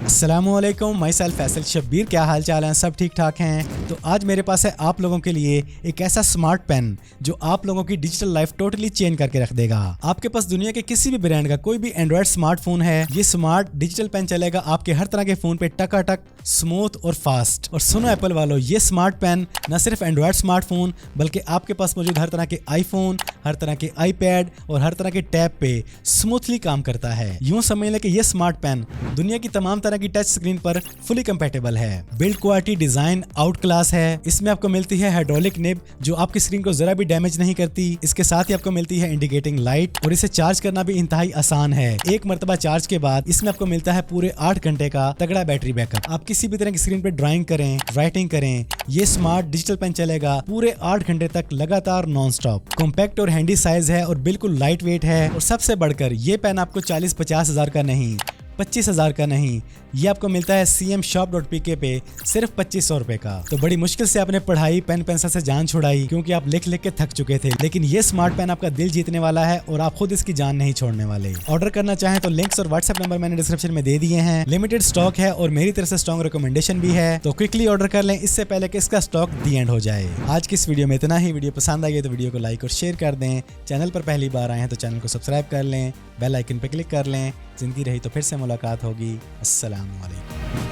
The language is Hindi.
अस्सलामुअलैकुम, माई सेल्फ फैसल शब्बीर। क्या हाल चाल हैं? सब ठीक ठाक हैं? तो आज मेरे पास है आप लोगों के लिए एक ऐसा स्मार्ट पेन जो आप लोगों की डिजिटल लाइफ टोटली चेंज करके रख देगा। आपके पास दुनिया के किसी भी ब्रांड का कोई भी एंड्रॉइड स्मार्टफोन है, ये स्मार्ट डिजिटल पेन चलेगा आपके हर तरह के फोन पे टकाटक, स्मूथ और फास्ट। और सुनो एप्पल वालों, ये स्मार्ट पेन न सिर्फ एंड्रॉइड स्मार्टफोन बल्कि आपके पास मौजूद हर तरह के आईफोन, हर तरह के आईपैड और हर तरह के टैब पे स्मूथली काम करता है। यूं समझ लें कि ये स्मार्ट पेन दुनिया की तमाम तरह की टच स्क्रीन पर फुली कंपैटिबल है। Build quality design out class है। इसमें आपको मिलती है हाइड्रोलिक निब जो आपकी स्क्रीन को जरा भी डैमेज नहीं करती। इसके साथ ही आपको मिलती है इंडिकेटिंग लाइट और इसे चार्ज करना भी इंतहाई आसान है। एक मरतबा चार्ज के बाद इसमें आपको मिलता है पूरे 8 घंटे का तगड़ा बैटरी बैकअप। आप किसी भी तरह की स्क्रीन पर ड्राइंग करें, राइटिंग करें, ये स्मार्ट डिजिटल पेन चलेगा पूरे 8 घंटे तक लगातार नॉन स्टॉप। कॉम्पैक्ट और हैंडी साइज है और बिल्कुल लाइट वेट है। और सबसे बढ़कर ये पेन आपको 40-50 हजार का नहीं, 25,000 का नहीं, ये आपको मिलता है cmshop.pk पे सिर्फ 2500 रुपए का। तो बड़ी मुश्किल से आपने पढ़ाई, पेन पेंसिल से जान छुड़ाई क्योंकि आप लिख लिख के थक चुके थे, लेकिन ये स्मार्ट पेन आपका दिल जीतने वाला है और आप खुद इसकी जान नहीं छोड़ने वाले। ऑर्डर करना चाहें तो लिंक्स और व्हाट्सएप नंबर मैंने डिस्क्रिप्शन में दे दिए हैं। लिमिटेड स्टॉक है और मेरी तरफ से स्ट्रॉन्ग रिकमेंडेशन भी है, तो क्विकली ऑर्डर कर लें इससे पहले कि इसका स्टॉक दी एंड हो जाए। आज की इस वीडियो में इतना ही। वीडियो पसंद आई है तो वीडियो को लाइक और शेयर कर दें। चैनल पर पहली बार आए हैं तो चैनल को सब्सक्राइब कर लें, बेल आइकन पर क्लिक कर लें। जिंदगी रही तो फिर से मुलाकात होगी। अस्सलाम वालेकुम।